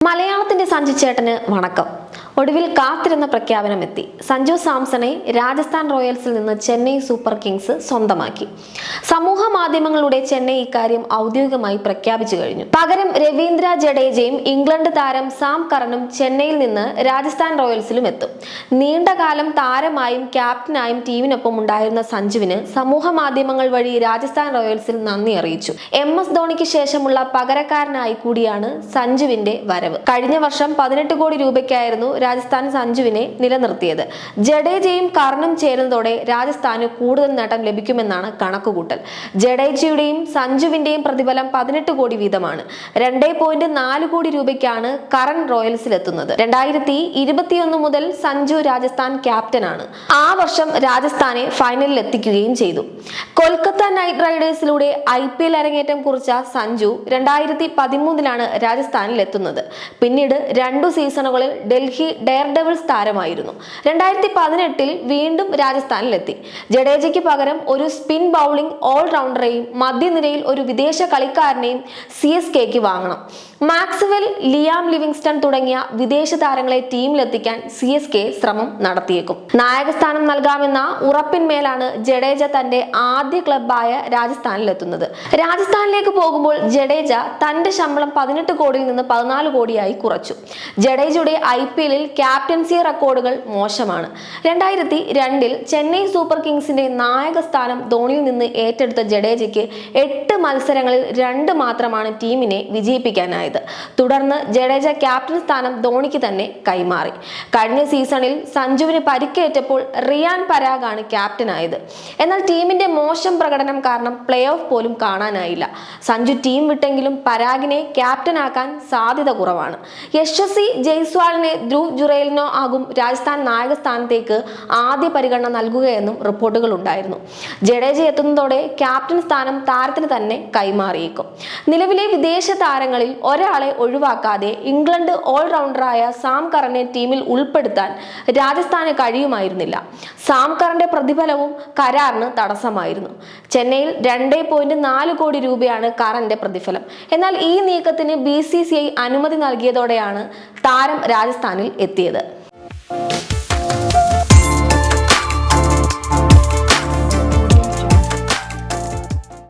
മലയാളത്തിന്റെ സഞ്ജു ചേട്ടന് വണക്കം. ഒടുവിൽ കാത്തിരുന്ന പ്രഖ്യാപനം എത്തി. സഞ്ജു സാംസണെ രാജസ്ഥാൻ റോയൽസിൽ നിന്ന് ചെന്നൈ സൂപ്പർ കിങ്സ് സ്വന്തമാക്കി. സമൂഹ മാധ്യമങ്ങളുടെ ചെന്നൈ ഇക്കാര്യം ഔദ്യോഗികമായി പ്രഖ്യാപിച്ചു കഴിഞ്ഞു. പകരം രവീന്ദ്ര ജഡേജയും ഇംഗ്ലണ്ട് താരം സാം കറനും ചെന്നൈയിൽ നിന്ന് രാജസ്ഥാൻ റോയൽസിലും എത്തും. നീണ്ടകാലം താരമായും ക്യാപ്റ്റനായും ടീമിനൊപ്പം ഉണ്ടായിരുന്ന സഞ്ജുവിന് സമൂഹ മാധ്യമങ്ങൾ വഴി രാജസ്ഥാൻ റോയൽസിൽ നന്ദി അറിയിച്ചു. MS ധോണിക്ക് ശേഷമുള്ള പകരക്കാരനായി കൂടിയാണ് സഞ്ജുവിന്റെ വരവ്. കഴിഞ്ഞ വർഷം 18 കോടി രൂപയ്ക്കായിരുന്നു രാജസ്ഥാൻ സഞ്ജുവിനെ നിലനിർത്തിയത്. ജഡേജയും കർണും ചേരുന്നതോടെ രാജസ്ഥാന് കൂടുതൽ നേട്ടം ലഭിക്കുമെന്നാണ് കണക്കുകൂട്ടൽ. ജഡേജയുടെയും സഞ്ജുവിന്റെയും പ്രതിഫലം 18 കോടി വീതമാണ്. 2.4 കോടി രൂപയ്ക്കാണ് കറൻ റോയൽസിലെത്തുന്നത്. 2021 മുതൽ സഞ്ജു രാജസ്ഥാൻ ക്യാപ്റ്റനാണ്. ആ വർഷം രാജസ്ഥാനെ ഫൈനലിൽ എത്തിക്കുകയും ചെയ്തു. കൊൽക്കത്ത നൈറ്റ് റൈഡേഴ്സിലൂടെ IPL അരങ്ങേറ്റം കുറിച്ച സഞ്ജു 2013 രാജസ്ഥാനിൽ എത്തുന്നത്. പിന്നീട് 2 സീസണുകളിൽ ഡൽഹി ഡെയർഡെവിൾസ് താരമായിരുന്നു. 2018 വീണ്ടും രാജസ്ഥാനിലെത്തി. ജഡേജയ്ക്ക് പകരം ഒരു സ്പിൻ ബൗളിംഗ് ഓൾറൗണ്ടറെയും മധ്യനിരയിൽ ഒരു വിദേശ കളിക്കാരനെയും CSKക്ക് വാങ്ങണം. മാക്സ്വെൽ, ലിയാം ലിവിങ്സ്റ്റൺ തുടങ്ങിയ വിദേശ താരങ്ങളെ ടീമിലെത്തിക്കാൻ CSK ശ്രമം നടത്തിയേക്കും. നായകസ്ഥാനം നൽകാമെന്ന ഉറപ്പിന്മേലാണ് ജഡേജ തന്റെ ആദ്യ ക്ലബായ രാജസ്ഥാനിലെത്തുന്നത്. രാജസ്ഥാനിലേക്ക് പോകുമ്പോൾ ജഡേജ തന്റെ ശമ്പളം 18 കോടിയിൽ നിന്ന് 14 കോടിയായി കുറച്ചു. ജഡേജയുടെ IPLൽ ക്യാപ്റ്റൻസി റെക്കോർഡുകൾ മോശമാണ്. 2002 ചെന്നൈ സൂപ്പർ കിങ്സിന്റെ നായക സ്ഥാനം ധോണിയിൽ നിന്ന് ഏറ്റെടുത്ത ജഡേജയ്ക്ക് 8 മത്സരങ്ങളിൽ 2 മാത്രമാണ് ടീമിനെ വിജയിപ്പിക്കാനായത്. തുടർന്ന് ജഡേജ ക്യാപ്റ്റൻ സ്ഥാനം ധോണിക്ക് തന്നെ കൈമാറി. കഴിഞ്ഞ സീസണിൽ സഞ്ജുവിന് പരിക്കേറ്റപ്പോൾ റിയാൻ പരാഗാണ് ക്യാപ്റ്റനായത്. എന്നാൽ ടീമിന്റെ മോശം പ്രകടനം കാരണം പ്ലേ ഓഫ് പോലും കാണാനായില്ല. സഞ്ജു ടീം വിട്ടെങ്കിലും പരാഗിനെ ക്യാപ്റ്റനാക്കാൻ സാധ്യത കുറവാണ്. യശസ്വി ജയ്സ്വാളിനെ ധ്രുവ് ജുറേലിനോ ആകും രാജസ്ഥാൻ നായക സ്ഥാനത്തേക്ക് ആദ്യ പരിഗണന നൽകുകയെന്നും റിപ്പോർട്ടുകൾ ഉണ്ടായിരുന്നു. ജഡേജ എത്തുന്നതോടെ ക്യാപ്റ്റൻ സ്ഥാനം താരത്തിന് തന്നെ കൈമാറിയേക്കും. നിലവിലെ വിദേശ താരങ്ങളിൽ ഒരാളെ ഒഴിവാക്കാതെ ഇംഗ്ലണ്ട് ഓൾറൗണ്ടറായ സാം കറനെ ടീമിൽ ഉൾപ്പെടുത്താൻ രാജസ്ഥാന് കഴിയുമായിരുന്നില്ല. സാം കറന്റെ പ്രതിഫലവും കരാറിന് തടസ്സമായിരുന്നു. ചെന്നൈയിൽ 2.4 കോടി രൂപയാണ് കറന്റെ പ്രതിഫലം. എന്നാൽ ഈ നീക്കത്തിന് BCCI അനുമതി നൽകിയതോടെയാണ് താരം രാജസ്ഥാനിൽ എത്തിയത്.